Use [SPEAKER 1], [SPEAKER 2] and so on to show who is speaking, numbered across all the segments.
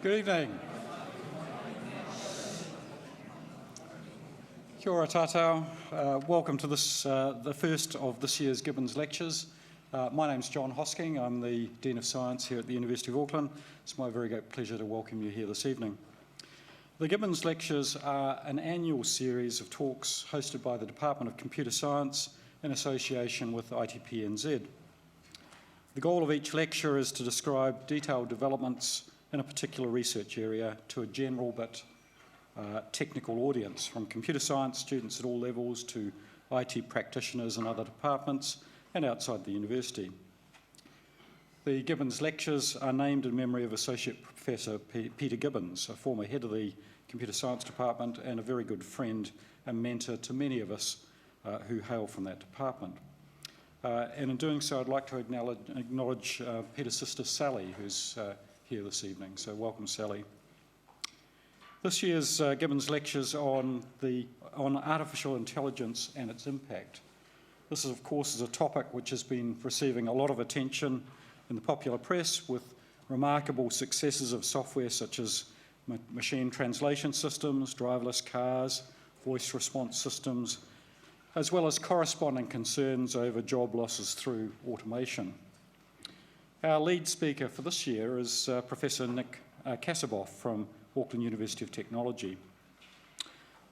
[SPEAKER 1] Good evening. Kia ora tātou. Welcome to this, the first of this year's Gibbons Lectures. My name's John Hosking. I'm the Dean of Science here at the University of Auckland. It's my very great pleasure to welcome you here this evening. The Gibbons Lectures are an annual series of talks hosted by the Department of Computer Science in association with ITP-NZ. The goal of each lecture is to describe detailed developments in a particular research area to a general but technical audience, from computer science students at all levels to IT practitioners in other departments and outside the university. The Gibbons Lectures are named in memory of Associate Professor Peter Gibbons, a former head of the Computer Science Department and a very good friend and mentor to many of us who hail from that department. And in doing so, I'd like to acknowledge Peter's sister Sally, who's here this evening. So welcome, Sally. This year's Gibbons Lectures on artificial intelligence and its impact. This, of course, is a topic which has been receiving a lot of attention in the popular press, with remarkable successes of software such as machine translation systems, driverless cars, voice response systems, as well as corresponding concerns over job losses through automation. Our lead speaker for this year is Professor Nick Kassaboff from Auckland University of Technology.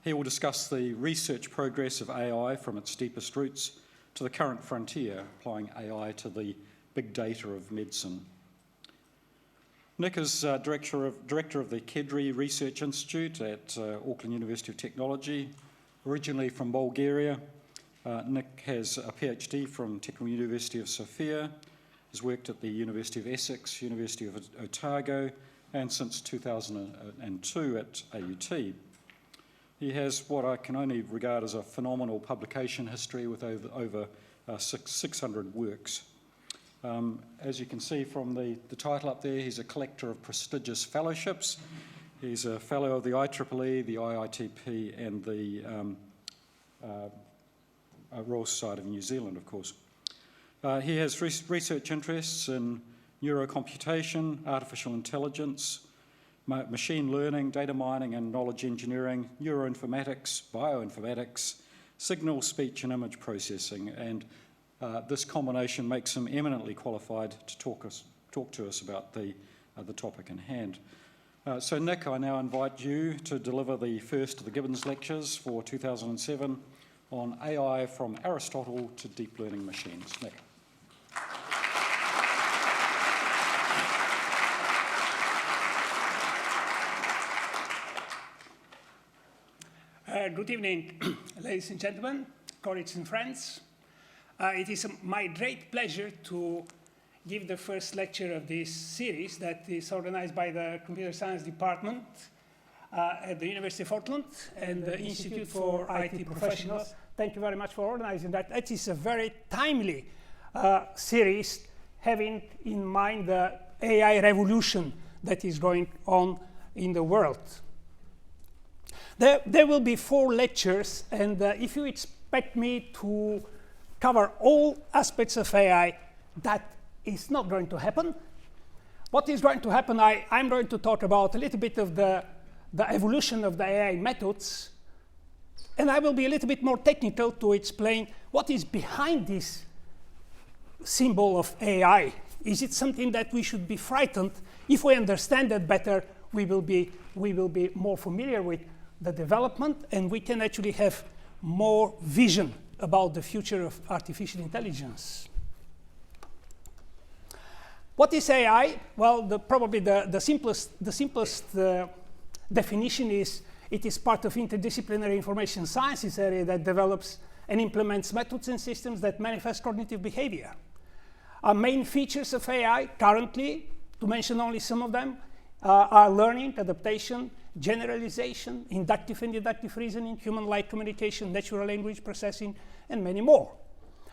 [SPEAKER 1] He will discuss the research progress of AI from its deepest roots to the current frontier, applying AI to the big data of medicine. Nick is director of the Kedri Research Institute at Auckland University of Technology. Originally from Bulgaria, Nick has a PhD from Technical University of Sofia, has worked at the University of Essex, University of Otago, and since 2002 at AUT. He has what I can only regard as a phenomenal publication history with over 600 works. As you can see from the title up there, he's a collector of prestigious fellowships. He's a fellow of the IEEE, the IITP, and the Royal Society of New Zealand, of course. He has research interests in neurocomputation, artificial intelligence, machine learning, data mining and knowledge engineering, neuroinformatics, bioinformatics, signal, speech and image processing, and this combination makes him eminently qualified to talk to us about the topic in hand. So Nick, I now invite you to deliver the first of the Gibbons Lectures for 2007 on AI from Aristotle to deep learning machines. Nick.
[SPEAKER 2] Good evening, ladies and gentlemen, colleagues and friends. It is my great pleasure to give the first lecture of this series that is organized by the Computer Science Department at the University of Auckland and the Institute for IT Professionals. Thank you very much for organizing that. It is a very timely series, having in mind the AI revolution that is going on in the world. There will be 4 lectures, and if you expect me to cover all aspects of AI, that is not going to happen. What is going to happen, I'm going to talk about a little bit of the evolution of the AI methods, and I will be a little bit more technical to explain what is behind this symbol of AI. Is it something that we should be frightened? If we understand that better, we will be more familiar with the development, and we can actually have more vision about the future of artificial intelligence. What is AI? Well, probably the simplest definition is it is part of interdisciplinary information sciences area that develops and implements methods and systems that manifest cognitive behavior. Our main features of AI currently, to mention only some of them, are learning, adaptation, generalization, inductive and deductive reasoning, human-like communication, natural language processing, and many more.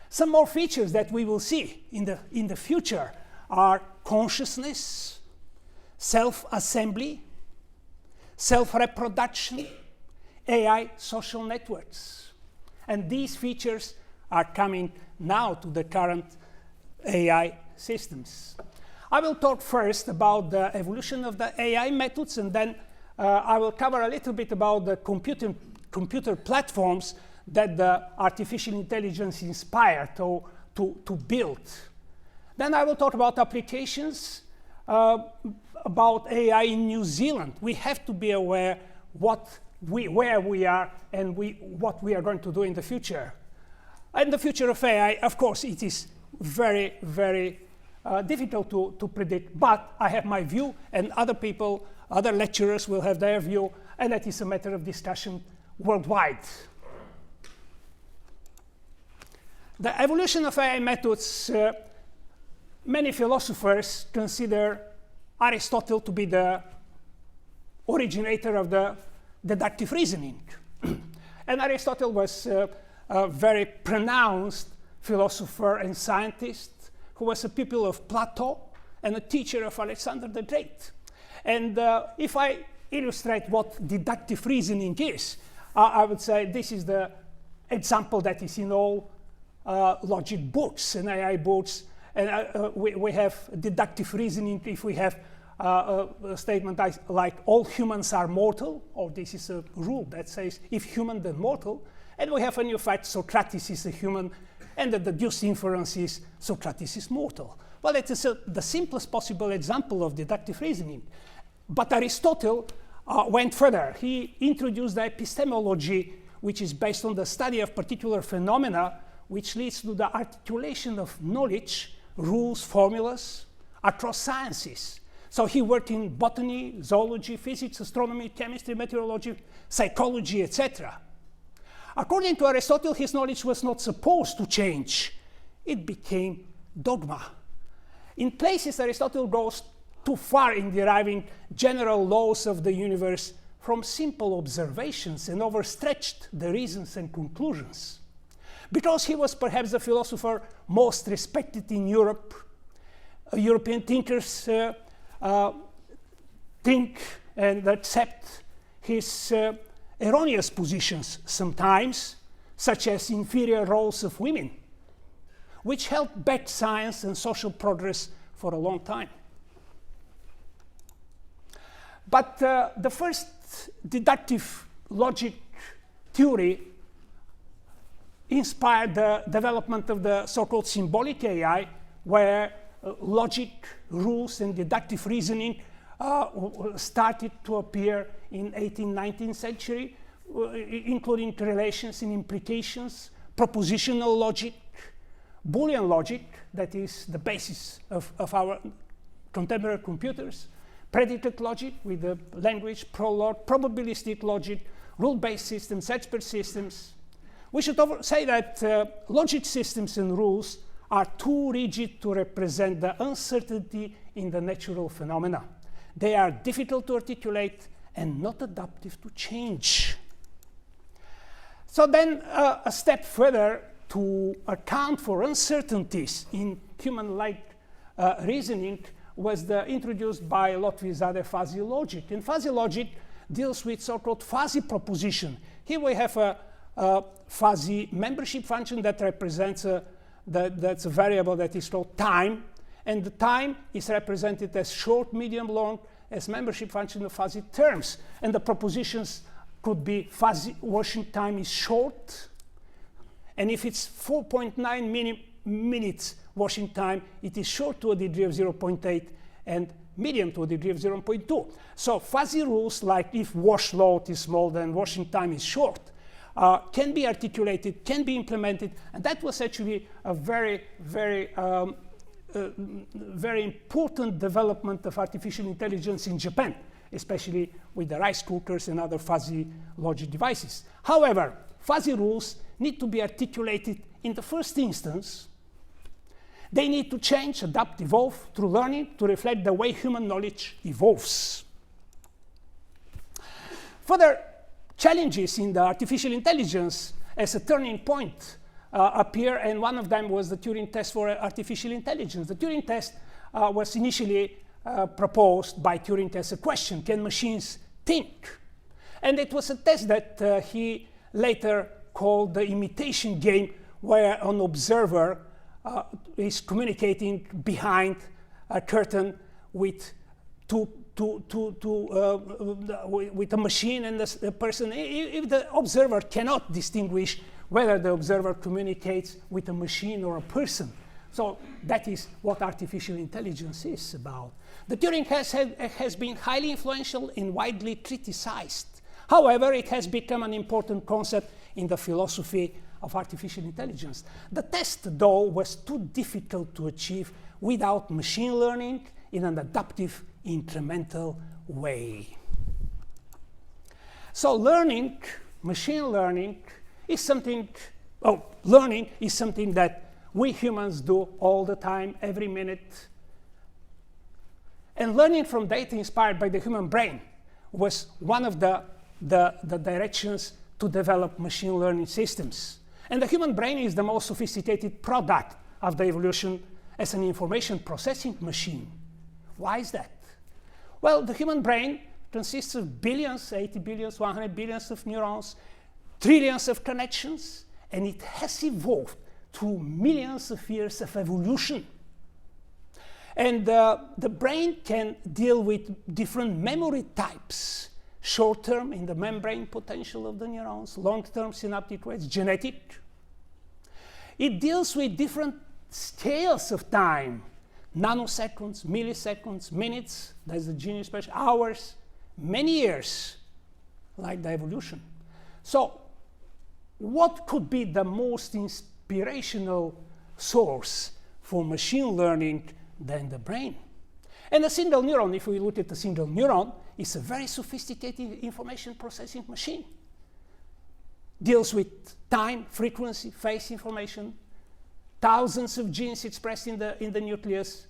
[SPEAKER 2] Some more features that we will see in the future are consciousness, self-assembly, self-reproduction, AI social networks. And these features are coming now to the current AI systems. I will talk first about the evolution of the AI methods, and then I will cover a little bit about the computer platforms that the artificial intelligence inspired to build. Then I will talk about applications about AI in New Zealand. We have to be aware where we are and what we are going to do in the future. And the future of AI, of course, it is very, very difficult to predict, but I have my view, and other people, other lecturers will have their view, and that is a matter of discussion worldwide. The evolution of AI methods, many philosophers consider Aristotle to be the originator of the deductive reasoning. And Aristotle was a very pronounced philosopher and scientist who was a pupil of Plato and a teacher of Alexander the Great. And if I illustrate what deductive reasoning is, I would say this is the example that is in all logic books and AI books. And we have deductive reasoning if we have a statement like all humans are mortal, or this is a rule that says if human then mortal. And we have a new fact, Socrates is a human, and the deduced inference is Socrates is mortal. Well, it is the simplest possible example of deductive reasoning. But Aristotle went further. He introduced the epistemology, which is based on the study of particular phenomena, which leads to the articulation of knowledge, rules, formulas across sciences. So he worked in botany, zoology, physics, astronomy, chemistry, meteorology, psychology, etc. According to Aristotle, his knowledge was not supposed to change. It became dogma. In places, Aristotle goes too far in deriving general laws of the universe from simple observations and overstretched the reasons and conclusions. Because he was perhaps the philosopher most respected in Europe, European thinkers think and accept his erroneous positions sometimes, such as inferior roles of women, which held back science and social progress for a long time. But the first deductive logic theory inspired the development of the so-called symbolic AI, where logic, rules, and deductive reasoning started to appear in 18th, 19th century, including relations and implications, propositional logic, Boolean logic, that is the basis of our contemporary computers, predicate logic with the language, prologue, probabilistic logic, rule-based systems, expert systems. We should say that logic systems and rules are too rigid to represent the uncertainty in the natural phenomena. They are difficult to articulate and not adaptive to change. So then a step further to account for uncertainties in human-like reasoning was introduced by Lotvisade fuzzy logic. And fuzzy logic deals with so-called fuzzy proposition. Here we have a fuzzy membership function that represents that's a variable that is called time, and the time is represented as short, medium, long, as membership function of fuzzy terms. And the propositions could be fuzzy washing time is short, and if it's 4.9 minutes washing time, it is short to a degree of 0.8 and medium to a degree of 0.2. So fuzzy rules like if wash load is small, then washing time is short, can be articulated, can be implemented, and that was actually a very, very, very important development of artificial intelligence in Japan, especially with the rice cookers and other fuzzy logic devices. However, fuzzy rules need to be articulated in the first instance. They need to change, adapt, evolve through learning to reflect the way human knowledge evolves. Further challenges in the artificial intelligence as a turning point appear, and one of them was the Turing test for artificial intelligence. The Turing test was initially proposed by Turing as a question: can machines think? And it was a test that he later called the imitation game, where an observer is communicating behind a curtain with with a machine and a person, if the observer cannot distinguish whether the observer communicates with a machine or a person. So that is what artificial intelligence is about. The Turing has been highly influential and widely criticized. However, it has become an important concept in the philosophy of artificial intelligence. The test, though, was too difficult to achieve without machine learning in an adaptive, incremental way. So learning, machine learning, is something, learning is something that we humans do all the time, every minute. And learning from data inspired by the human brain was one of the directions to develop machine learning systems. And the human brain is the most sophisticated product of the evolution as an information processing machine. Why is that? Well, the human brain consists of billions, 80 billions, 100 billions of neurons, trillions of connections, and it has evolved through millions of years of evolution. And the brain can deal with different memory types, short-term in the membrane potential of the neurons, long-term synaptic rates, genetic. It deals with different scales of time, nanoseconds, milliseconds, minutes, that's the genius special, hours, many years, like the evolution. So what could be the most inspirational source for machine learning than the brain? And a single neuron, if we look at a single neuron, is a very sophisticated information processing machine. Deals with time, frequency, phase information, thousands of genes expressed in the nucleus,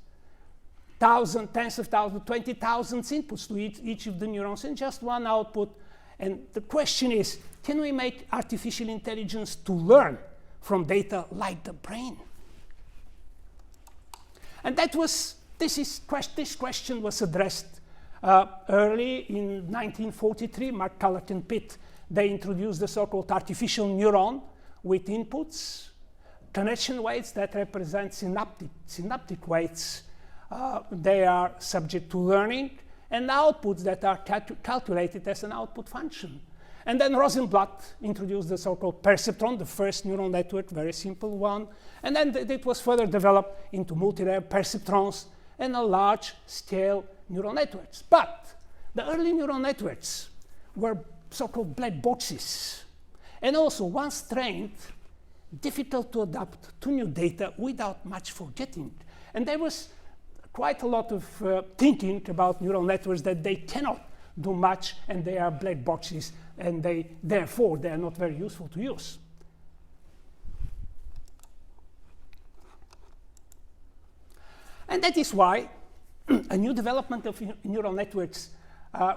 [SPEAKER 2] thousands, tens of thousands, 20,000 inputs to each of the neurons, and just one output. And the question is, can we make artificial intelligence to learn from data like the brain? And this question was addressed early in 1943. Mark Culloch and Pitt, they introduced the so-called artificial neuron with inputs, connection weights that represent synaptic weights. They are subject to learning, and outputs that are calculated as an output function. And then Rosenblatt introduced the so-called perceptron, the first neural network, very simple one. And then it was further developed into multi-layer perceptrons and a large-scale neural networks. But the early neural networks were so-called black boxes. And also, once trained, difficult to adapt to new data without much forgetting. And there was quite a lot of thinking about neural networks that they cannot do much, and they are black boxes, and therefore they are not very useful to use. And that is why a new development of neural networks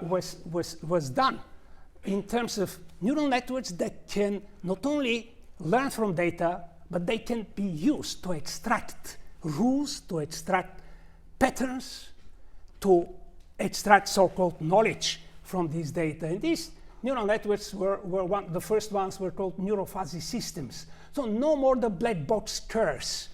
[SPEAKER 2] was done in terms of neural networks that can not only learn from data, but they can be used to extract rules, to extract patterns, to extract so-called knowledge from this data. And these neural networks the first ones were called neurofuzzy systems. So no more the black box curse.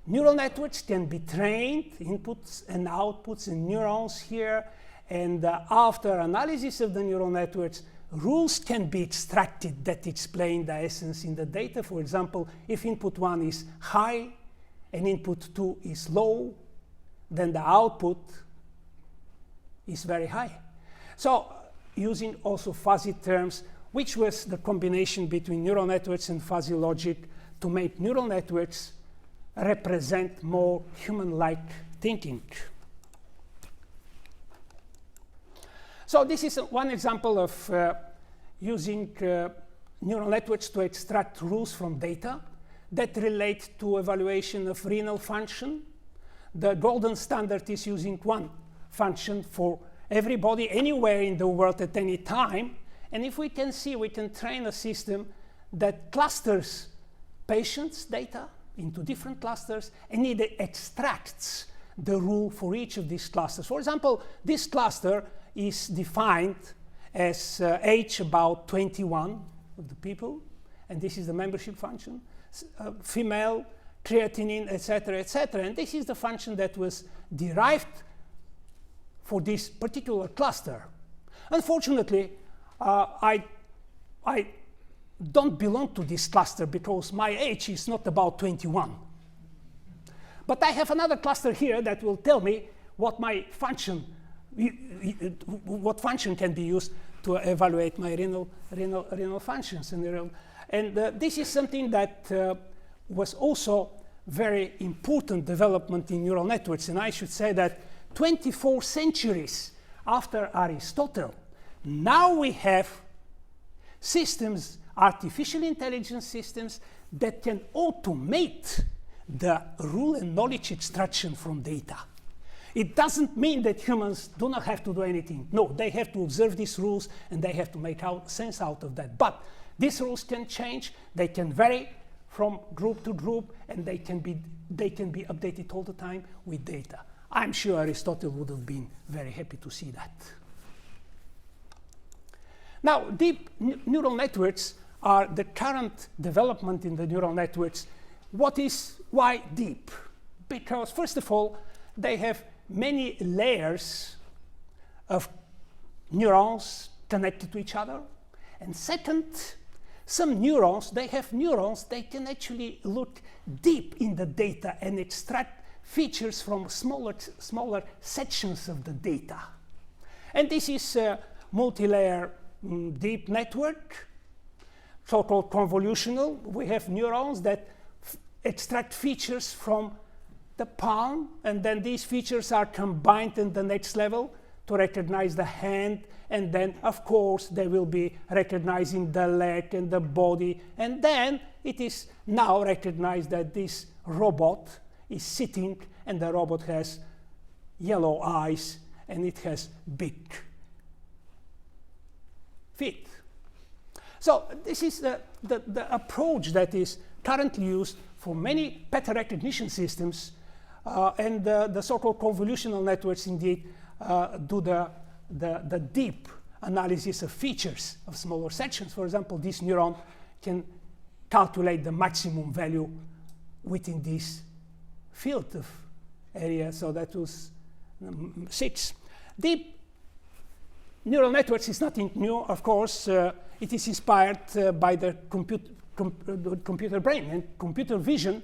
[SPEAKER 2] Neural networks can be trained, inputs and outputs in neurons here, and after analysis of the neural networks, rules can be extracted that explain the essence in the data. For example, if input 1 is high and input 2 is low, then the output is very high. So using also fuzzy terms, which was the combination between neural networks and fuzzy logic to make neural networks represent more human-like thinking. So this is one example of using neural networks to extract rules from data that relate to evaluation of renal function. The golden standard is using one function for everybody anywhere in the world at any time. And if we can see, we can train a system that clusters patients' data into different clusters, and it extracts the rule for each of these clusters. For example, this cluster is defined as age about 21 of the people, and this is the membership function. Female creatinine, etc., etc. And this is the function that was derived for this particular cluster. Unfortunately, I don't belong to this cluster because my age is not about 21. But I have another cluster here that will tell me what my function, what function can be used to evaluate my renal functions. And this is something that was also very important development in neural networks. And I should say that 24 centuries after Aristotle, now we have systems, artificial intelligence systems, that can automate the rule and knowledge extraction from data. It doesn't mean that humans do not have to do anything. No, they have to observe these rules and they have to make sense out of that. But these rules can change, they can vary from group to group, and they can be updated all the time with data. I'm sure Aristotle would have been very happy to see that. Now, deep neural networks are the current development in the neural networks. Why deep? Because first of all, they have many layers of neurons connected to each other. And second, some neurons, they can actually look deep in the data and extract features from smaller sections of the data. And this is a multi-layer deep network, so-called convolutional. We have neurons that extract features from the palm, and then these features are combined in the next level to recognize the hand, and then of course they will be recognizing the leg and the body, and then it is now recognized that this robot is sitting and the robot has yellow eyes and it has big feet. So this is the approach that is currently used for many pattern recognition systems, and the so-called convolutional networks indeed do the deep analysis of features of smaller sections. For example, this neuron can calculate the maximum value within this field of area, so that was 6. Deep neural networks is nothing new, of course. It is inspired by the computer brain, and computer vision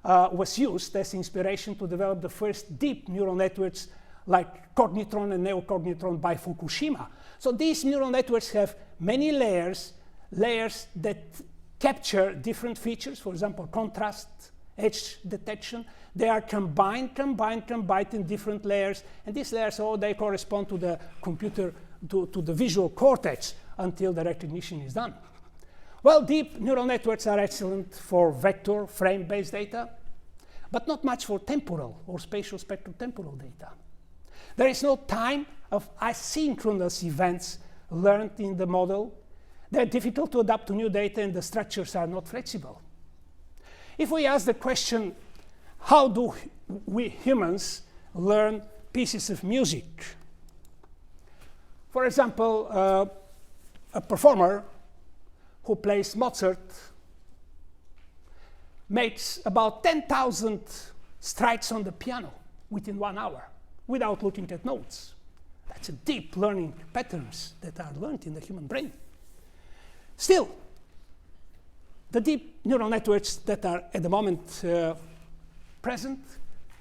[SPEAKER 2] was used as inspiration to develop the first deep neural networks like cognitron and neocognitron by Fukushima. So these neural networks have many layers that capture different features, for example, contrast, edge detection. They are combined in different layers, and these layers, they correspond to the computer, to the visual cortex until the recognition is done. Well, deep neural networks are excellent for vector frame-based data, but not much for temporal or spatial spectrotemporal data. There is no time of asynchronous events learned in the model. They're difficult to adapt to new data, and the structures are not flexible. If we ask the question, how do we humans learn pieces of music? For example, a performer who plays Mozart makes about 10,000 strikes on the piano within 1 hour without looking at notes. That's a deep learning patterns that are learned in the human brain. Still, the deep neural networks that are at the moment present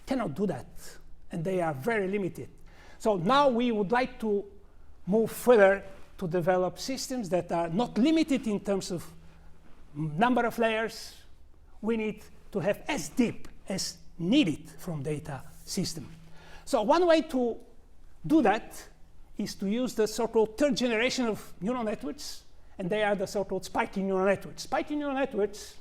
[SPEAKER 2] cannot do that, and they are very limited. So now we would like to move further to develop systems that are not limited in terms of number of layers. We need to have as deep as needed from data system. So one way to do that is to use the so-called third generation of neural networks, and they are the so-called spiking neural networks. Spiking neural networks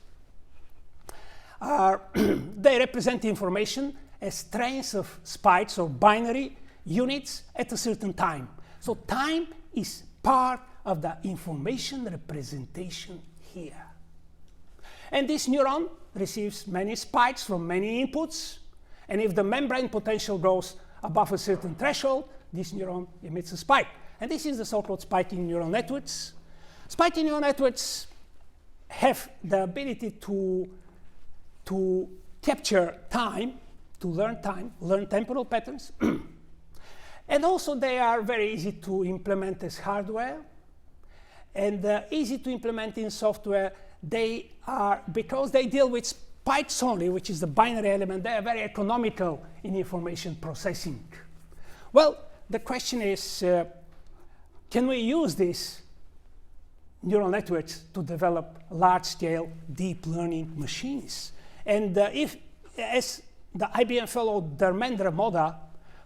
[SPEAKER 2] are they represent information as strings of spikes or binary units at a certain time. So time is part of the information representation here. And this neuron receives many spikes from many inputs, and if the membrane potential goes above a certain threshold, this neuron emits a spike. And this is the so-called spiking neural networks. Spiking neural networks have the ability to capture time, to learn time, learn temporal patterns. And also they are very easy to implement as hardware. And easy to implement in software, they are, because they deal with bytes only, which is the binary element, they are very economical in information processing. Well, the question is, can we use these neural networks to develop large-scale deep learning machines? And if, as the IBM fellow Dharmendra Moda,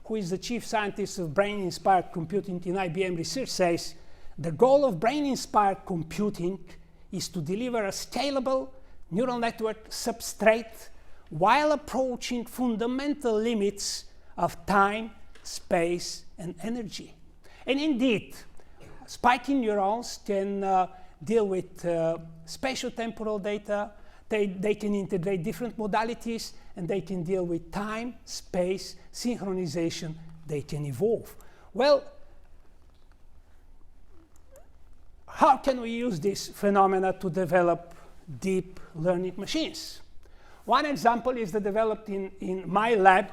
[SPEAKER 2] who is the chief scientist of brain-inspired computing in IBM Research, says, the goal of brain-inspired computing is to deliver a scalable neural network substrate while approaching fundamental limits of time, space, and energy. And indeed, spiking neurons can deal with spatio-temporal data. They can integrate different modalities, and they can deal with time, space, synchronization. They can evolve. Well, how can we use this phenomena to develop deep learning machines? One example is the developed in my lab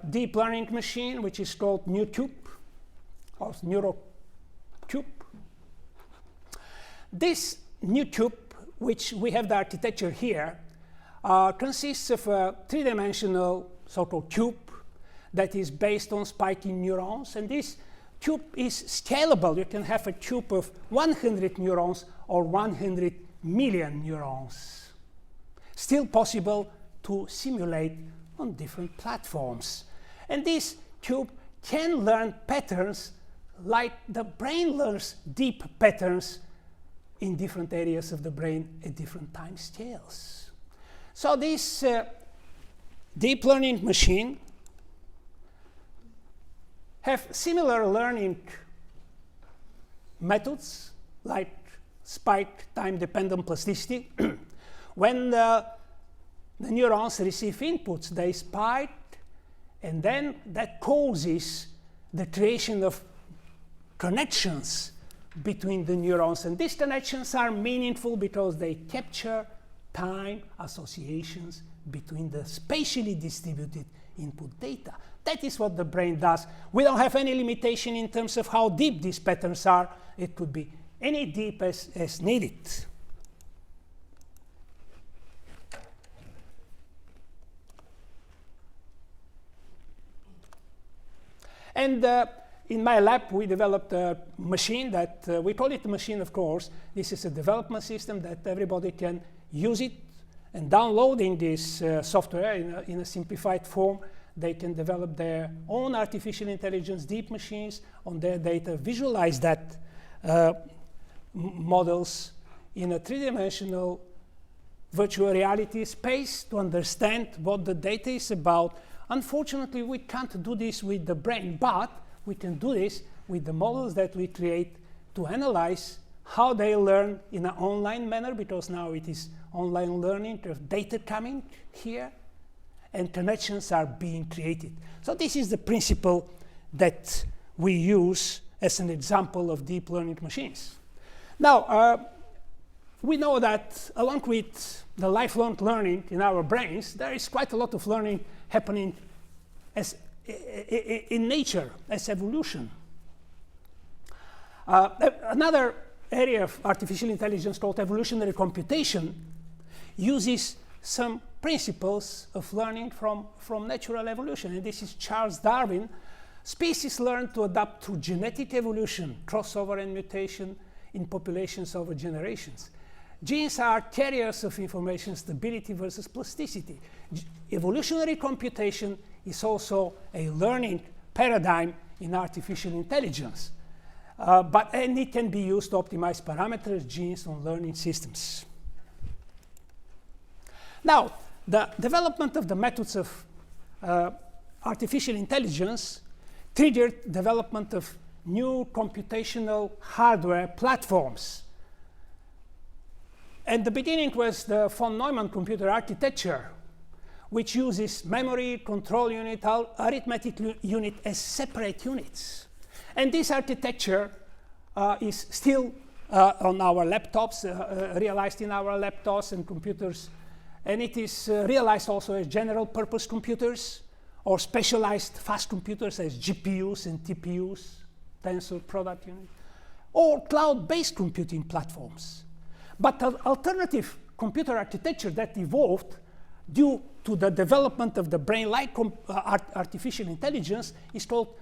[SPEAKER 2] deep learning machine, which is called NeuCube, or NeuroCube. This NeuCube, which we have the architecture here, consists of a three-dimensional so-called cube that is based on spiking neurons. And this cube is scalable. You can have a cube of 100 neurons or 100 million neurons. Still possible to simulate on different platforms. And this cube can learn patterns like the brain learns deep patterns in different areas of the brain at different time scales. So this deep learning machine have similar learning methods like spike time-dependent plasticity. When the neurons receive inputs, they spike, and then that causes the creation of connections between the neurons. And these connections are meaningful because they capture time associations between the spatially distributed input data. That is what the brain does. We don't have any limitation in terms of how deep these patterns are. It could be any deep as needed. And in my lab, we developed a machine that, we call it a machine, of course. This is a development system that everybody can use it. And downloading this software in a simplified form, they can develop their own artificial intelligence deep machines on their data, visualize that models in a three-dimensional virtual reality space to understand what the data is about. Unfortunately, we can't do this with the brain, but we can do this with the models that we create to analyze how they learn in an online manner, because now it is online learning, there's data coming here, and connections are being created. So this is the principle that we use as an example of deep learning machines. Now, we know that along with the lifelong learning in our brains, there is quite a lot of learning happening as in nature, as evolution. Another area of artificial intelligence called evolutionary computation uses some principles of learning from natural evolution. And this is Charles Darwin. Species learn to adapt through genetic evolution, crossover and mutation in populations over generations. Genes are carriers of information stability versus plasticity. Evolutionary computation is also a learning paradigm in artificial intelligence. And it can be used to optimize parameters, genes, on learning systems. Now, the development of the methods of artificial intelligence triggered development of new computational hardware platforms. And the beginning was the von Neumann computer architecture, which uses memory, control unit, arithmetic unit as separate units. And this architecture is still on our laptops, realized in our laptops and computers and it is realized also as general purpose computers or specialized fast computers as GPUs and TPUs, tensor product unit, or cloud-based computing platforms. But an alternative computer architecture that evolved due to the development of the brain-like artificial intelligence is called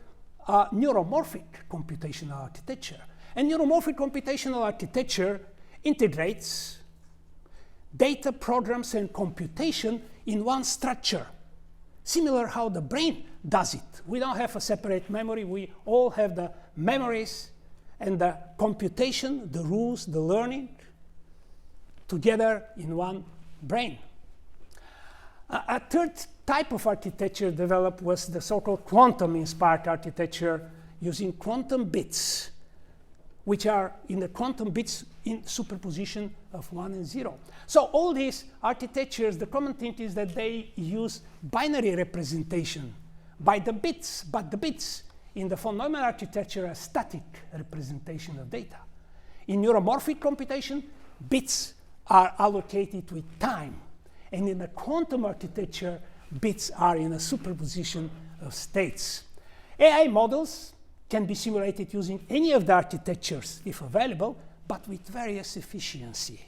[SPEAKER 2] neuromorphic computational architecture. And neuromorphic computational architecture integrates data, programs, and computation in one structure, similar how the brain does it. We don't have a separate memory. We all have the memories and the computation, the rules, the learning, together in one brain. A third type of architecture developed was the so-called quantum-inspired architecture using quantum bits, which are in the quantum bits in superposition of 1 and 0. So all these architectures, the common thing is that they use binary representation by the bits, but the bits in the von Neumann architecture are static representation of data. In neuromorphic computation, bits are allocated with time. And in the quantum architecture, bits are in a superposition of states. AI models can be simulated using any of the architectures if available, but with various efficiency.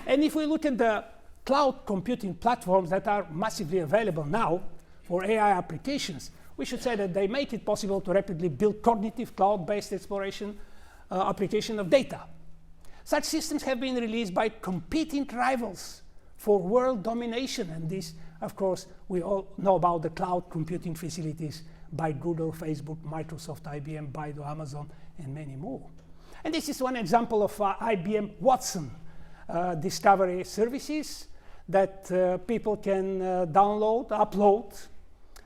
[SPEAKER 2] And if we look at the cloud computing platforms that are massively available now for AI applications, we should say that they make it possible to rapidly build cognitive cloud-based exploration application of data. Such systems have been released by competing rivals for world domination, and this, of course, we all know about the cloud computing facilities by Google, Facebook, Microsoft, IBM, Baidu, Amazon, and many more. And this is one example of IBM Watson discovery services that people can download, upload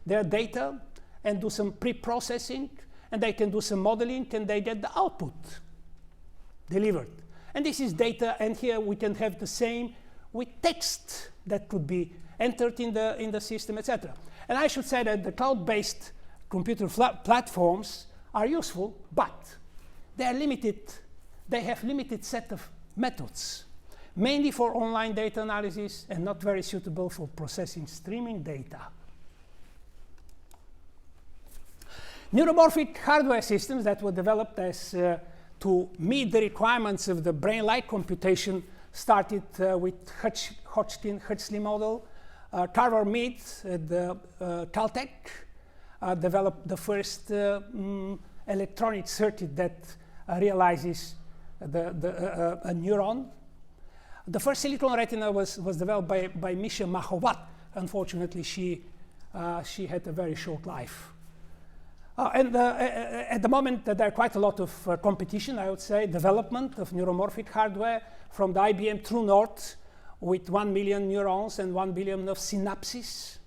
[SPEAKER 2] their data, and do some pre-processing, and they can do some modeling, and they get the output delivered. And this is data, and here we can have the same with text that could be entered in the system, etc. And I should say that the cloud-based computer platforms are useful, but they are limited. They have limited set of methods, mainly for online data analysis and not very suitable for processing streaming data. Neuromorphic hardware systems that were developed as to meet the requirements of the brain-like computation started with Hodgkin-Huxley model. Carver Mead at the Caltech developed the first electronic circuit that realizes a neuron. The first silicon retina was developed by Misha Mahovat. Unfortunately, she had a very short life. At the moment, there are quite a lot of competition, I would say, development of neuromorphic hardware from the IBM True North with 1 million neurons and 1 billion of synapses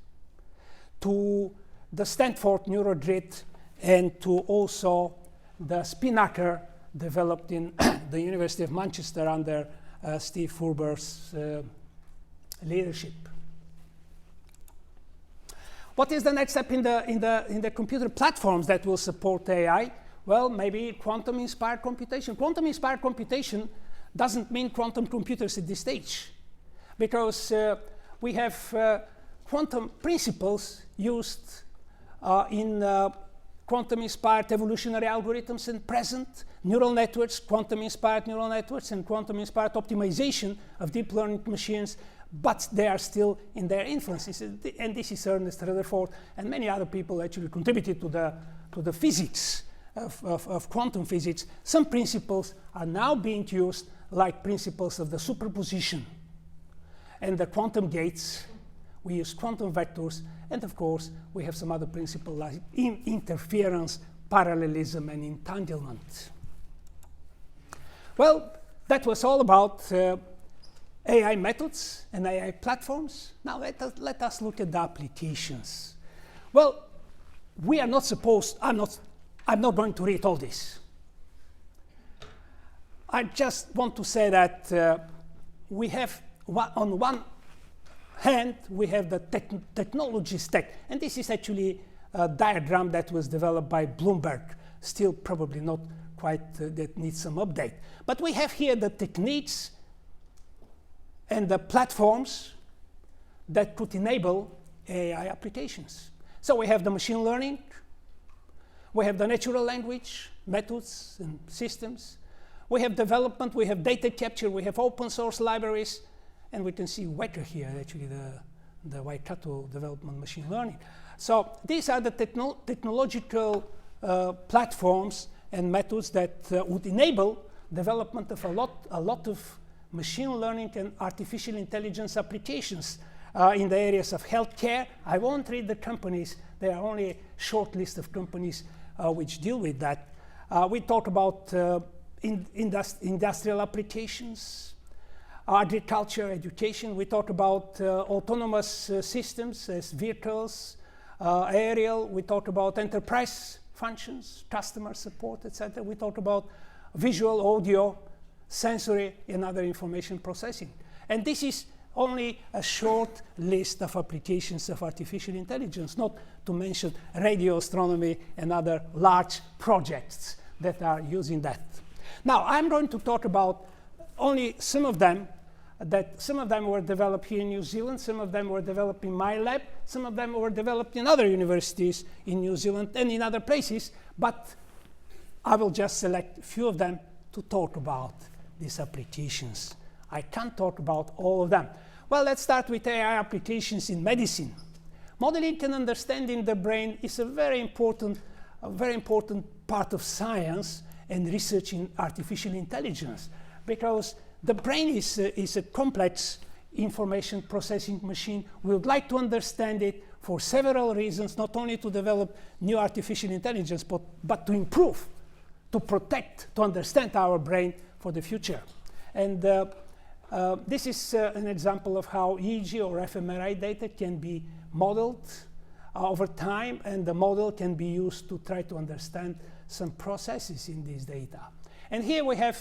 [SPEAKER 2] to the Stanford NeuroGrid and to also the Spinnaker developed in the University of Manchester under Steve Furber's leadership. What is the next step in the computer platforms that will support AI? Well, maybe quantum-inspired computation. Quantum-inspired computation doesn't mean quantum computers at this stage, because we have quantum principles used in quantum-inspired evolutionary algorithms and present neural networks, quantum-inspired neural networks, and quantum-inspired optimization of deep learning machines, but they are still in their infancy. And this is Ernest Rutherford and many other people actually contributed to the physics of quantum physics. Some principles are now being used, like principles of the superposition and the quantum gates. We use quantum vectors, and of course, we have some other principles like interference, parallelism, and entanglement. Well, that was all about AI methods and AI platforms. Now let us look at the applications. Well, we are not supposed, I'm not going to read all this. I just want to say that we have, on one hand, we have the technology stack. And this is actually a diagram that was developed by Bloomberg, still probably not quite, that needs some update. But we have here the techniques and the platforms that could enable AI applications. So we have the machine learning, we have the natural language methods and systems, we have development, we have data capture, we have open source libraries, and we can see Wacker here, actually the Waikato development machine learning. So these are the technological platforms and methods that would enable development of a lot of machine learning and artificial intelligence applications in the areas of healthcare. I won't read the companies. There are only a short list of companies which deal with that. We talk about industrial applications, agriculture, education. We talk about autonomous systems as vehicles, aerial. We talk about enterprise functions, customer support, etc. We talk about visual, audio, sensory, and other information processing. And this is only a short list of applications of artificial intelligence, not to mention radio astronomy and other large projects that are using that. Now, I'm going to talk about only some of them, that some of them were developed here in New Zealand, some of them were developed in my lab, some of them were developed in other universities in New Zealand and in other places, but I will just select a few of them to talk about these applications. I can't talk about all of them. Well, let's start with AI applications in medicine. Modeling and understanding the brain is a very important part of science and research in artificial intelligence, because the brain is a complex information processing machine. We would like to understand it for several reasons, not only to develop new artificial intelligence, but to improve, to protect, to understand our brain for the future. And this is an example of how EEG or fMRI data can be modeled over time, and the model can be used to try to understand some processes in this data. And here we have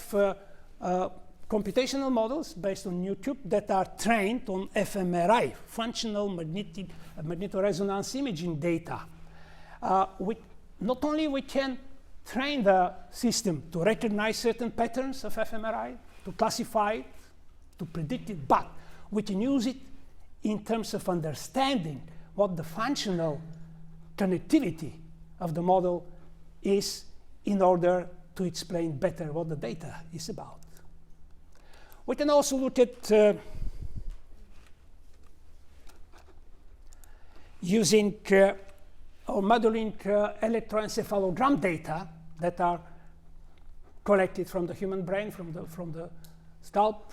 [SPEAKER 2] computational models based on YouTube that are trained on fMRI, functional magnetoresonance imaging data. Not only we can train the system to recognize certain patterns of fMRI, to classify it, to predict it, but we can use it in terms of understanding what the functional connectivity of the model is in order to explain better what the data is about. We can also look at using or modeling electroencephalogram data that are collected from the human brain, from the scalp.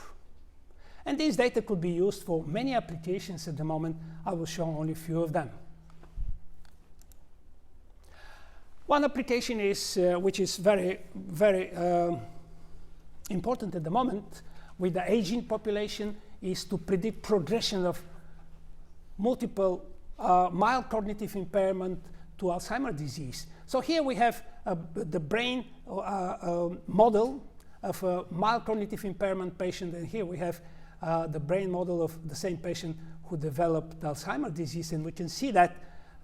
[SPEAKER 2] And these data could be used for many applications at the moment. I will show only a few of them. One application is, which is very important at the moment with the aging population, is to predict progression of multiple mild cognitive impairment to Alzheimer's disease. So here we have the brain model of a mild cognitive impairment patient, and here we have the brain model of the same patient who developed Alzheimer's disease, and we can see that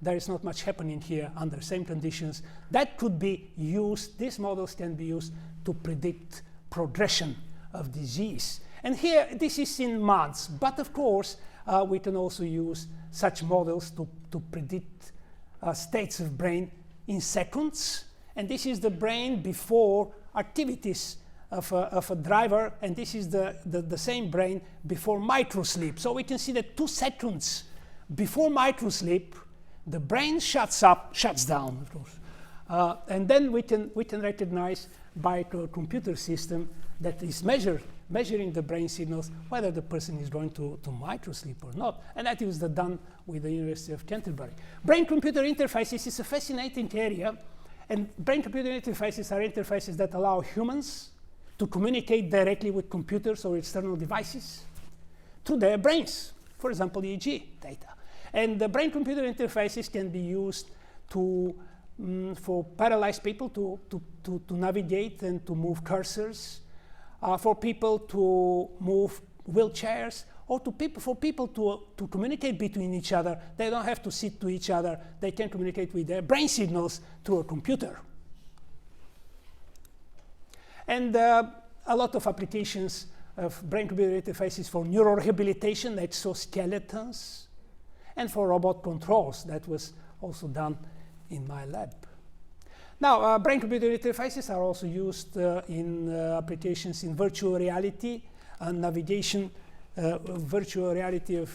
[SPEAKER 2] there is not much happening here under same conditions. That could be used, these models can be used to predict progression of disease. And here, this is in months, but of course, we can also use such models to predict states of brain in seconds. And this is the brain before activities of a driver, and this is the same brain before microsleep. So we can see that 2 seconds before microsleep, the brain shuts down, of course. And then we can recognize by a computer system that is measuring the brain signals whether the person is going to microsleep or not. And that is done with the University of Canterbury. Brain-computer interfaces is a fascinating area, and brain-computer interfaces are interfaces that allow humans to communicate directly with computers or external devices through their brains, for example, EEG data. And the brain-computer interfaces can be used for paralyzed people to navigate and to move cursors, for people to move wheelchairs, or for people to communicate between each other. They don't have to sit to each other. They can communicate with their brain signals through a computer. And a lot of applications of brain-computer interfaces for neurorehabilitation, exoskeletons, and for robot controls. That was also done in my lab. Now, brain-computer interfaces are also used in applications in virtual reality and navigation, virtual reality of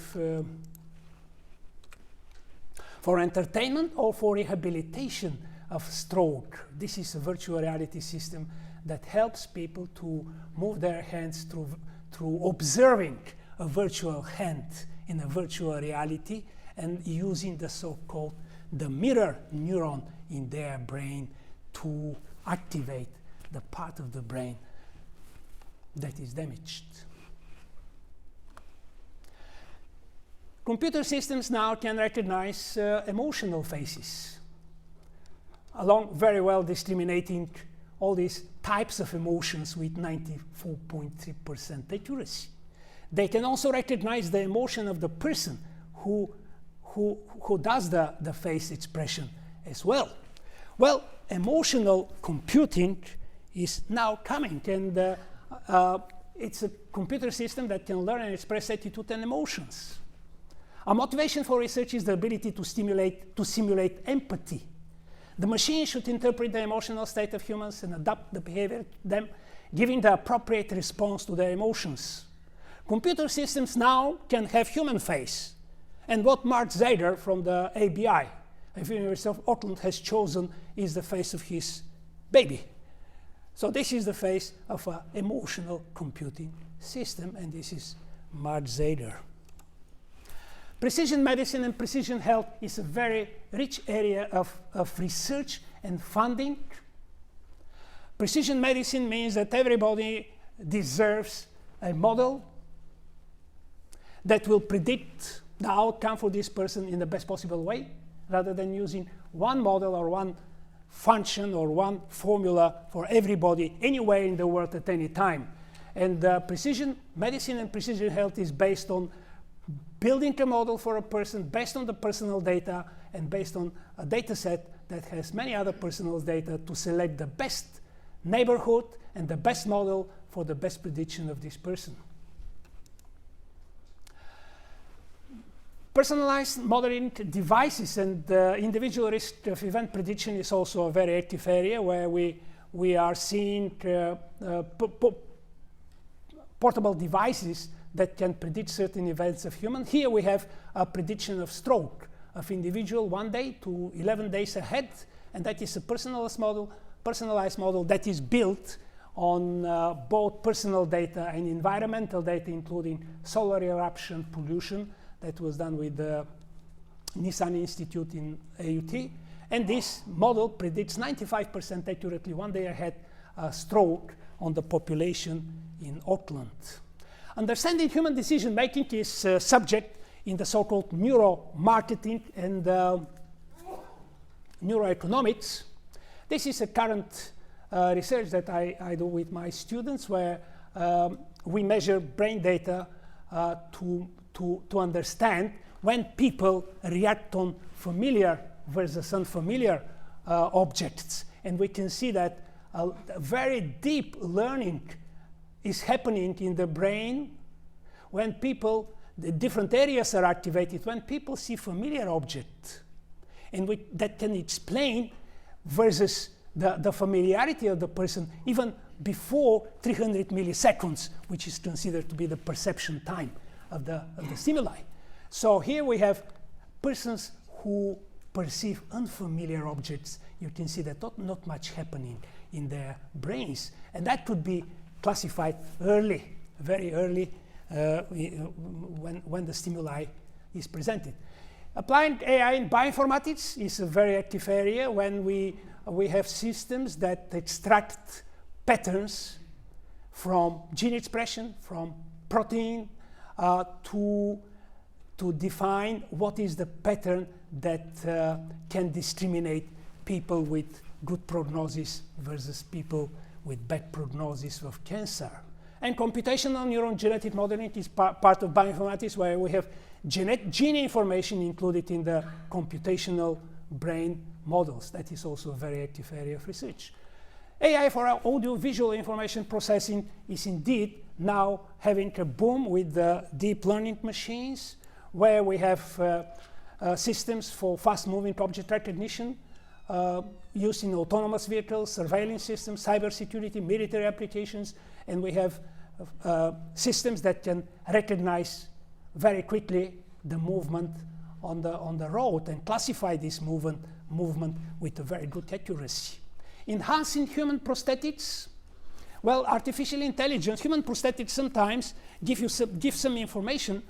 [SPEAKER 2] for entertainment or for rehabilitation of stroke. This is a virtual reality system that helps people to move their hands through observing a virtual hand in a virtual reality and using the so-called the mirror neuron in their brain to activate the part of the brain that is damaged. Computer systems now can recognize emotional faces, along very well discriminating all these types of emotions with 94.3% accuracy. They can also recognize the emotion of the person who does the face expression as well. Well, emotional computing is now coming, and it's a computer system that can learn and express attitude and emotions. Our motivation for research is the ability to simulate empathy. The machine should interpret the emotional state of humans and adapt the behavior to them, giving the appropriate response to their emotions. Computer systems now can have human face, and what Mark Zader from the ABI of the University of Auckland has chosen is the face of his baby. So this is the face of an emotional computing system, and this is Mark Zader. Precision medicine and precision health is a very rich area of research and funding. Precision medicine means that everybody deserves a model that will predict the outcome for this person in the best possible way, rather than using one model or one function or one formula for everybody anywhere in the world at any time. And precision medicine and precision health is based on building a model for a person based on the personal data and based on a data set that has many other personal data to select the best neighborhood and the best model for the best prediction of this person. Personalized modeling devices and individual risk of event prediction is also a very active area where we are seeing portable devices that can predict certain events of human. Here we have a prediction of stroke of individual 1 day to 11 days ahead, and that is a personalized model that is built on both personal data and environmental data, including solar eruption, pollution. That was done with the Nissan Institute in AUT. And this model predicts 95% accurately 1 day ahead stroke on the population in Auckland. Understanding human decision making is subject in the so-called neuromarketing and neuroeconomics. This is a current research that I do with my students, where we measure brain data to understand when people react on familiar versus unfamiliar objects. And we can see that a very deep learning is happening in the brain when people, the different areas are activated, when people see familiar objects. And that can explain versus the familiarity of the person even before 300 milliseconds, which is considered to be the perception time of the stimuli. So here we have persons who perceive unfamiliar objects. You can see that not much happening in their brains. And that could be classified early, very early, when the stimuli is presented. Applying AI in bioinformatics is a very active area when we have systems that extract patterns from gene expression, from protein, to define what is the pattern that can discriminate people with good prognosis versus people with bad prognosis of cancer. And computational neuron genetic modeling is part of bioinformatics, where we have gene information included in the computational brain models. That is also a very active area of research. AI for audio-visual information processing is indeed now having a boom with the deep learning machines, where we have systems for fast-moving object recognition used in autonomous vehicles, surveillance systems, cybersecurity, military applications, and we have systems that can recognize very quickly the movement on the road and classify this movement with a very good accuracy. Enhancing human prosthetics. Well, artificial intelligence, human prosthetics sometimes give some information,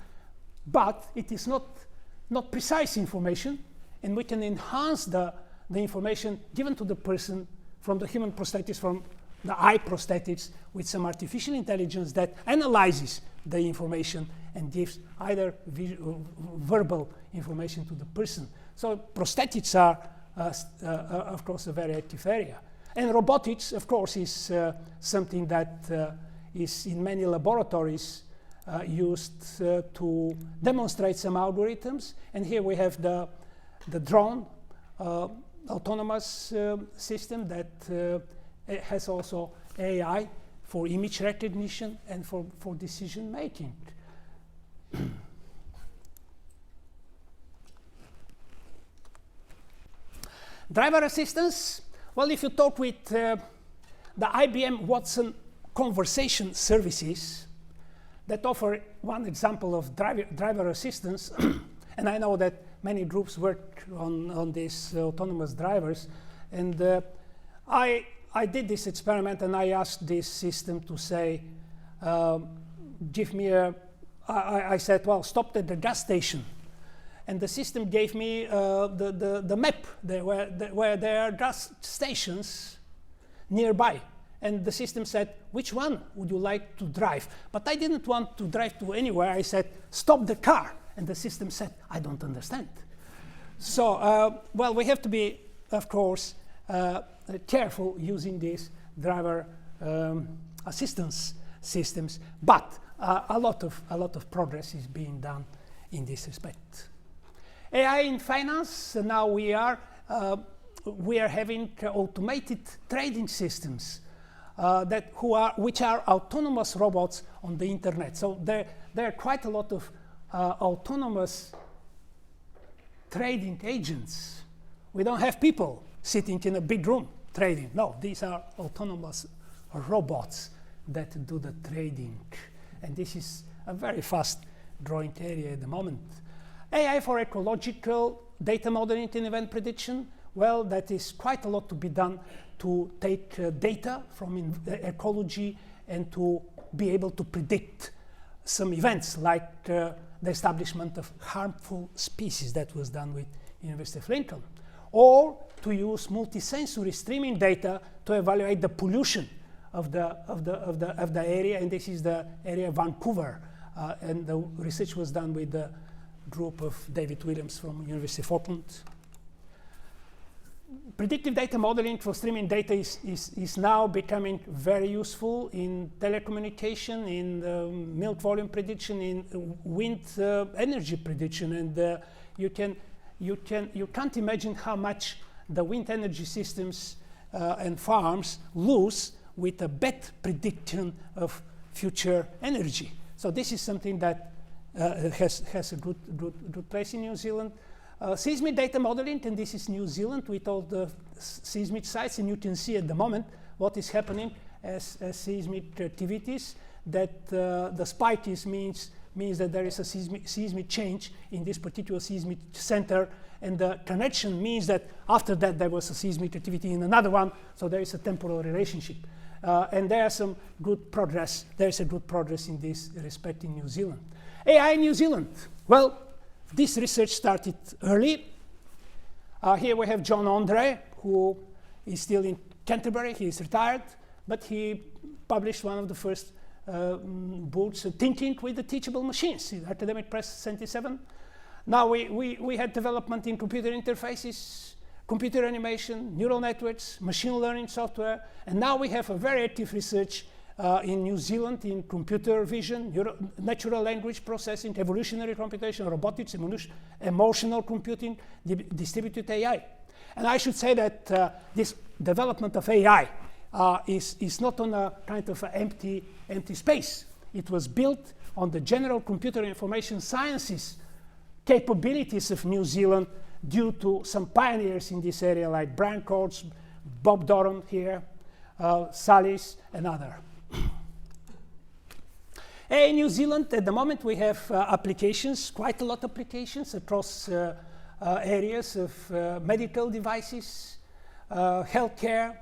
[SPEAKER 2] but it is not precise information, and we can enhance the information given to the person from the human prosthetics, from the eye prosthetics, with some artificial intelligence that analyzes the information and gives either verbal information to the person. So prosthetics are, of course, a very active area. And robotics, of course, is something that is in many laboratories used to demonstrate some algorithms. And here we have the drone autonomous system that has also AI for image recognition and for decision making. Driver assistance. Well, if you talk with the IBM Watson conversation services that offer one example of driver assistance, and I know that many groups work on these autonomous drivers, and I did this experiment and I asked this system to say, give me I said, well, stop at the gas station. And the system gave me the map where there are gas stations nearby. And the system said, which one would you like to drive? But I didn't want to drive to anywhere. I said, stop the car. And the system said, I don't understand. So, well, we have to be, of course, careful using these driver assistance systems. But a lot of progress is being done in this respect. AI in finance. Now we are having automated trading systems which are autonomous robots on the internet. So there are quite a lot of autonomous trading agents. We don't have people sitting in a big room trading. No, these are autonomous robots that do the trading. And this is a very fast growing area at the moment. AI for ecological data modeling and event prediction. Well, that is quite a lot to be done to take data from ecology and to be able to predict some events like the establishment of harmful species that was done with University of Lincoln. Or to use multisensory streaming data to evaluate the pollution of the area, and this is the area of Vancouver. And the research was done with the group of David Williams from University of Auckland. Predictive data modeling for streaming data is now becoming very useful in telecommunication, in milk volume prediction, in wind energy prediction, and you can't imagine how much the wind energy systems and farms lose with a bad prediction of future energy. So this is something that has a good place in New Zealand. Seismic data modeling, and this is New Zealand with all the seismic sites, and you can see at the moment what is happening as seismic activities, that the spike means that there is a seismic change in this particular seismic center, and the connection means that after that there was a seismic activity in another one, so there is a temporal relationship. And there are some good progress. There is a good progress in this respect in New Zealand. AI in New Zealand. Well, this research started early. Here we have John Andre, who is still in Canterbury. He is retired, but he published one of the first books, Thinking with the Teachable Machines, in Academic Press 77. Now we had development in computer interfaces, computer animation, neural networks, machine learning software, and now we have a very active research in New Zealand in computer vision, natural language processing, evolutionary computation, robotics, emotional computing, distributed AI. And I should say that this development of AI is not on a kind of empty space. It was built on the general computer information sciences capabilities of New Zealand due to some pioneers in this area like Brian Coates, Bob Doran here, Salis, and others. In New Zealand, at the moment, we have applications, quite a lot of applications across areas of medical devices, healthcare,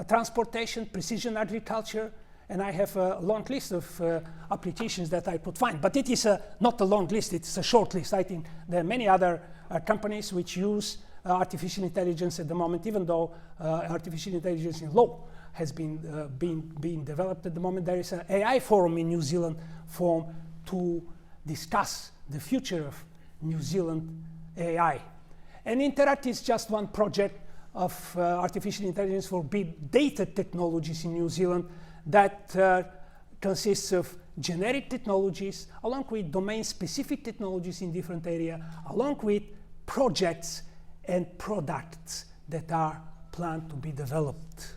[SPEAKER 2] transportation, precision agriculture, and I have a long list of applications that I could find. But it is not a long list, it's a short list. I think there are many other companies which use artificial intelligence at the moment, even though artificial intelligence in law has been being developed at the moment. There is an AI forum in New Zealand formed to discuss the future of New Zealand AI. And Interact is just one project of artificial intelligence for big data technologies in New Zealand that consists of generic technologies along with domain-specific technologies in different areas, along with projects and products that are planned to be developed.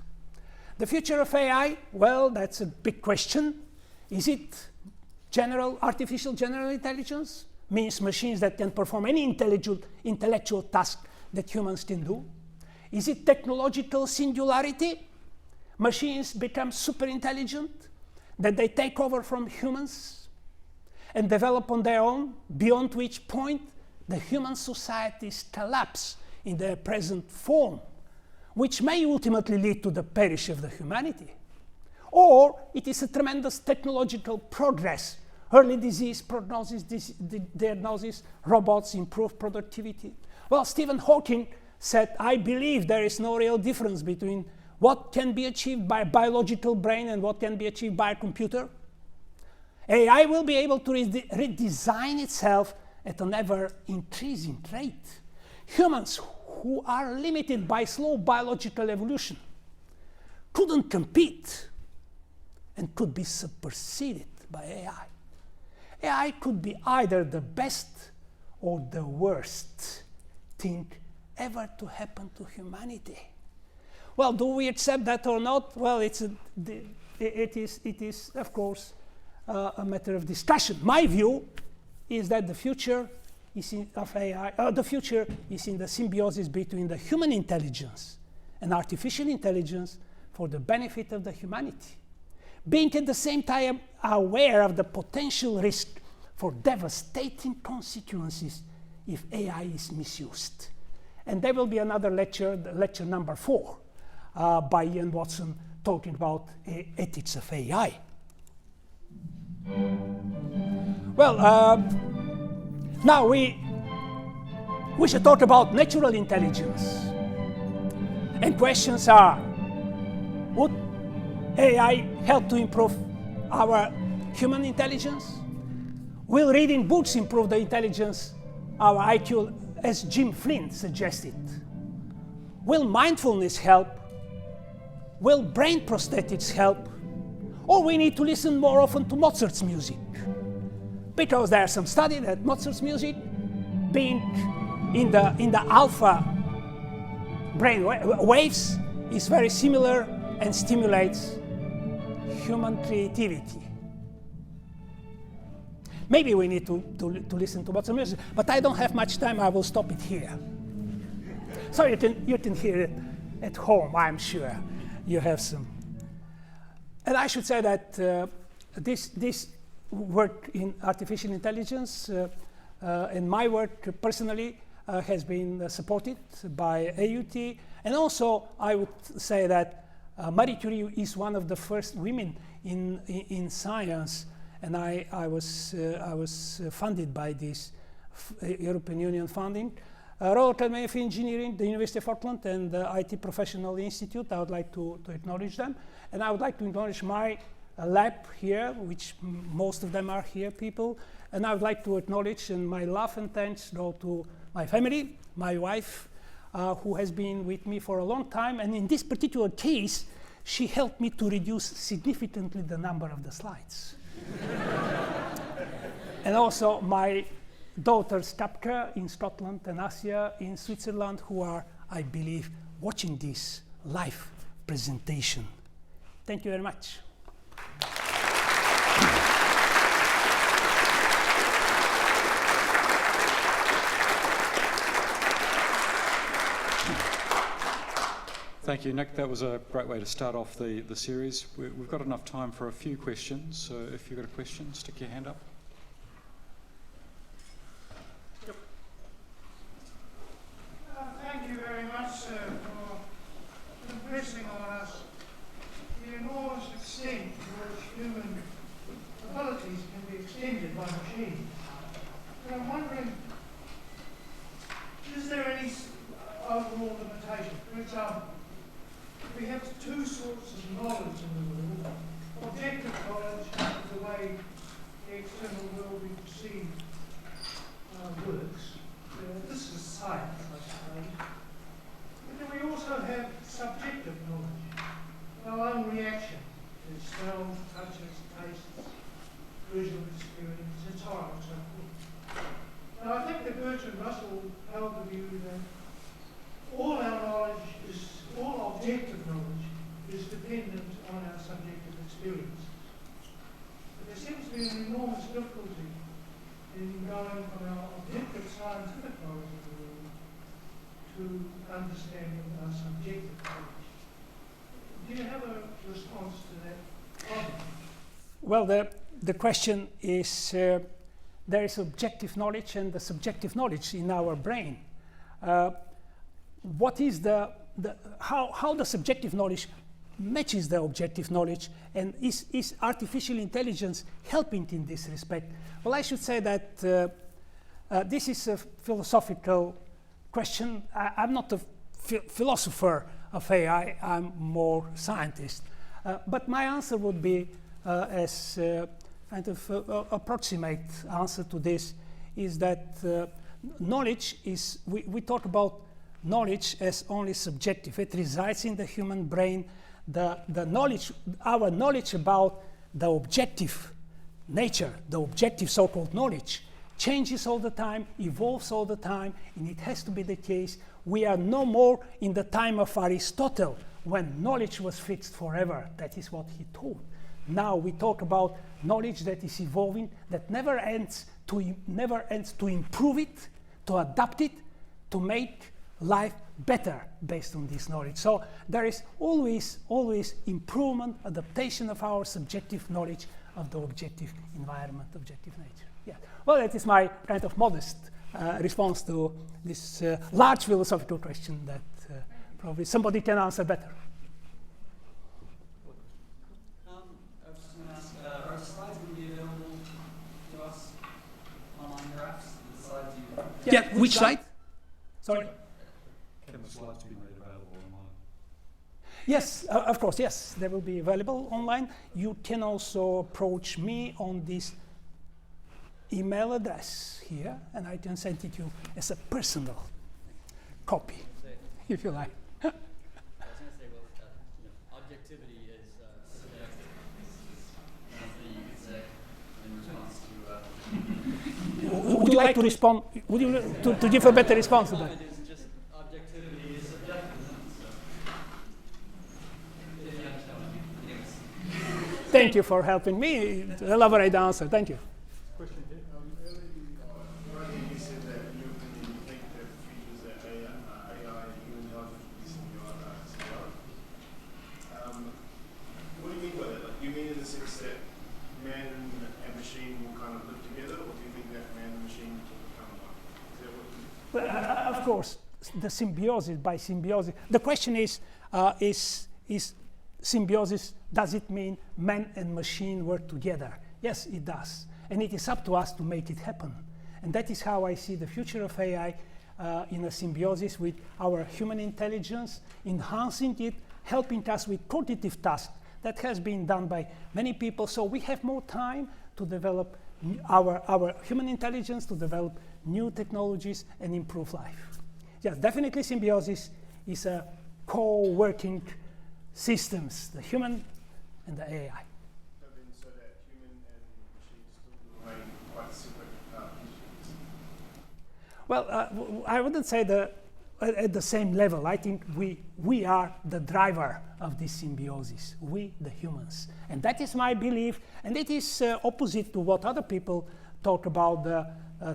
[SPEAKER 2] The future of AI, well, that's a big question. Is it artificial general intelligence? Means machines that can perform any intellectual task that humans can do? Is it technological singularity? Machines become super intelligent, that they take over from humans and develop on their own, beyond which point the human societies collapse in their present form, which may ultimately lead to the perish of the humanity. Or it is a tremendous technological progress, early disease prognosis, diagnosis, robots, improved productivity. Well, Stephen Hawking said, I believe there is no real difference between what can be achieved by a biological brain and what can be achieved by a computer. AI will be able to redesign itself at an ever-increasing rate. Humans who are limited by slow biological evolution couldn't compete and could be superseded by AI. AI could be either the best or the worst thing ever to happen to humanity. Well, do we accept that or not? Well, it is, of course, a matter of discussion. My view is that the future is of AI. The future is in the symbiosis between the human intelligence and artificial intelligence for the benefit of the humanity, being at the same time aware of the potential risk for devastating consequences if AI is misused. And there will be another lecture, lecture number 4, by Ian Watson, talking about ethics of AI. Well, now we should talk about natural intelligence. And questions are, would AI help to improve our human intelligence? Will reading books improve the intelligence, our IQ, as Jim Flynn suggested? Will mindfulness help? Will brain prosthetics help? Or we need to listen more often to Mozart's music? Because there are some studies that Mozart's music, being in the alpha brain waves, is very similar and stimulates human creativity. Maybe we need to listen to Mozart's music, but I don't have much time. I will stop it here. So you can hear it at home, I'm sure. You have some. And I should say that this work in artificial intelligence and my work personally has been supported by AUT. And also, I would say that Marie Curie is one of the first women in science, and I was funded by this European Union funding. Royal Academy of Engineering, the University of Auckland, and the IT Professional Institute. I would like to acknowledge them. And I would like to acknowledge my lab here, which most of them are here people. And I would like to acknowledge, and my love and thanks go to my family, my wife, who has been with me for a long time. And in this particular case, she helped me to reduce significantly the number of the slides. And also my daughters Kapka in Scotland and Asia in Switzerland, who are, I believe, watching this live presentation. Thank you very much.
[SPEAKER 1] Thank you, Nick. That was a great way to start off the series. We've got enough time for a few questions, so if you've got a question, stick your hand up.
[SPEAKER 3] Thank you very much, sir, for impressing on us the enormous extent to which human abilities can be extended by machines. And I'm wondering, is there any overall limitation? For example, we have two sorts of knowledge in the world. Objective knowledge is the way the external world we perceive works. This is science, I suppose. But then we also have subjective knowledge, our own reaction to smells, touches, tastes, visual experience, and so on and so forth. And I think that Bertrand Russell held the view that all our knowledge all objective knowledge is dependent on our subjective experiences. But there seems to be an enormous difficulty in going from our objective scientific knowledge of the world to understanding our subjective knowledge. Do you have a response to that problem?
[SPEAKER 2] Well, the question is, there is objective knowledge and the subjective knowledge in our brain. What is how the subjective knowledge matches the objective knowledge, and is artificial intelligence helping in this respect? Well, I should say that this is a philosophical question. I'm not a philosopher of AI, I'm more scientist. But my answer would be, as kind of approximate answer to this, is that knowledge is, we talk about knowledge as only subjective. It resides in the human brain. The knowledge, our knowledge about the objective nature, the objective so-called knowledge, changes all the time, evolves all the time, and it has to be the case. We are no more in the time of Aristotle, when knowledge was fixed forever. That is what he taught. Now we talk about knowledge that is evolving, that never ends to improve it, to adapt it, to make life better based on this knowledge. So there is always improvement, adaptation of our subjective knowledge of the objective environment, objective nature. Yeah. Well, that is my kind of modest response to this large philosophical question that probably somebody can answer better.
[SPEAKER 4] I was just going to ask, are slides going to be available to us, online graphs? The slides you...
[SPEAKER 2] Yeah, which slide? Sorry?
[SPEAKER 1] Can the slides be made available online?
[SPEAKER 2] Yes, of course, yes, they will be available online. You can also approach me on this email address here, and I can send it to you as a personal copy, if you like.
[SPEAKER 4] I was going to say, well, objectivity is subjective. Nothing you could say in response to...
[SPEAKER 2] Would you like to respond? Would you to give a better response to that?
[SPEAKER 4] It is just objectivity is subjective. So, if you understand what I mean. Yes.
[SPEAKER 2] Thank you for helping me elaborate the answer. Thank you.
[SPEAKER 1] Question here?
[SPEAKER 5] Earlier you said that in your opinion you think that the features that AI and human intelligence will be similar. What do you mean by that? Like, do you mean in the sense that man and machine will kind of live together, or do you think that man and machine will become one? Is that what you mean?
[SPEAKER 2] Well, of course, the symbiosis by symbiosis. The question is symbiosis, does it mean man and machine work together? Yes, it does. And it is up to us to make it happen. And that is how I see the future of AI in a symbiosis with our human intelligence, enhancing it, helping us with cognitive tasks. That has been done by many people. So we have more time to develop our human intelligence, to develop new technologies and improve life. Yes, definitely symbiosis is a co-working systems, the human and the AI.
[SPEAKER 5] So that human and machine still remain quite separate entities?
[SPEAKER 2] Well, I wouldn't say at the same level. I think we are the driver of this symbiosis, we the humans. And that is my belief, and it is opposite to what other people talk about the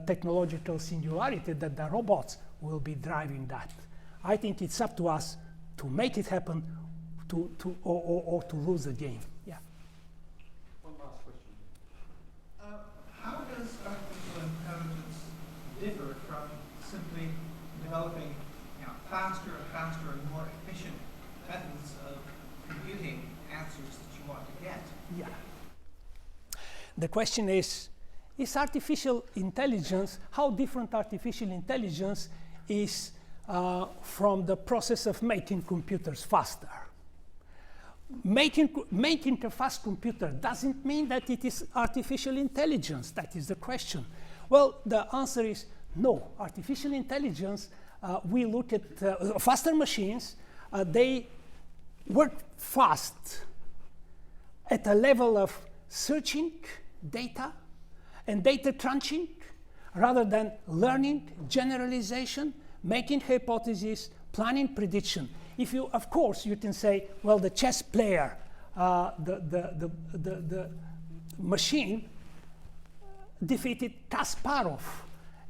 [SPEAKER 2] technological singularity, that the robots will be driving that. I think it's up to us to make it happen or to lose the game. Yeah.
[SPEAKER 1] One last question.
[SPEAKER 6] How does artificial intelligence differ from simply developing faster and faster and more efficient methods of computing answers that you want to get?
[SPEAKER 2] Yeah. The question is artificial intelligence, how different artificial intelligence is from the process of making computers faster? Making a fast computer doesn't mean that it is artificial intelligence. That is the question. Well, the answer is no. Artificial intelligence, we look at faster machines, they work fast at a level of searching data and data crunching rather than learning, generalization, making hypotheses, planning prediction. If you, of course, you can say, well, the chess player, the machine defeated Kasparov,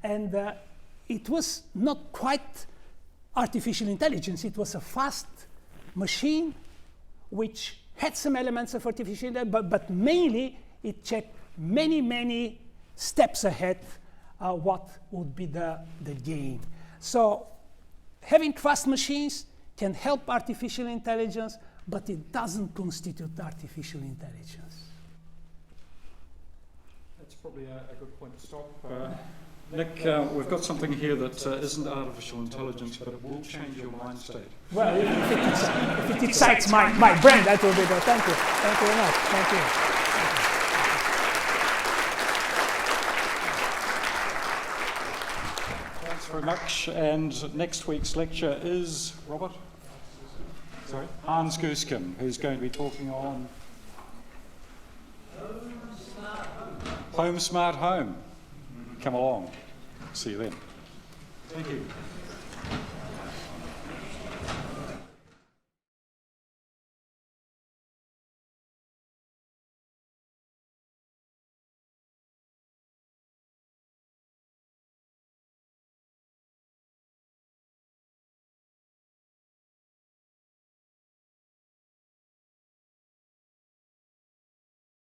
[SPEAKER 2] and it was not quite artificial intelligence. It was a fast machine which had some elements of artificial intelligence, but mainly it checked many steps ahead what would be the game. So having fast machines can help artificial intelligence, but it doesn't constitute artificial intelligence.
[SPEAKER 1] That's probably a good point to stop. Nick, we've got something here that isn't artificial intelligence, but it will change your mind state.
[SPEAKER 2] Well, if it excites my brain, that will be good. Thank you. Thank you very much. Thank you.
[SPEAKER 1] Thanks very much. And next week's lecture is Robert? Sorry? Hans Gurskin, who's going to be talking on Home Smart Home. Come along. See you then. Thank you.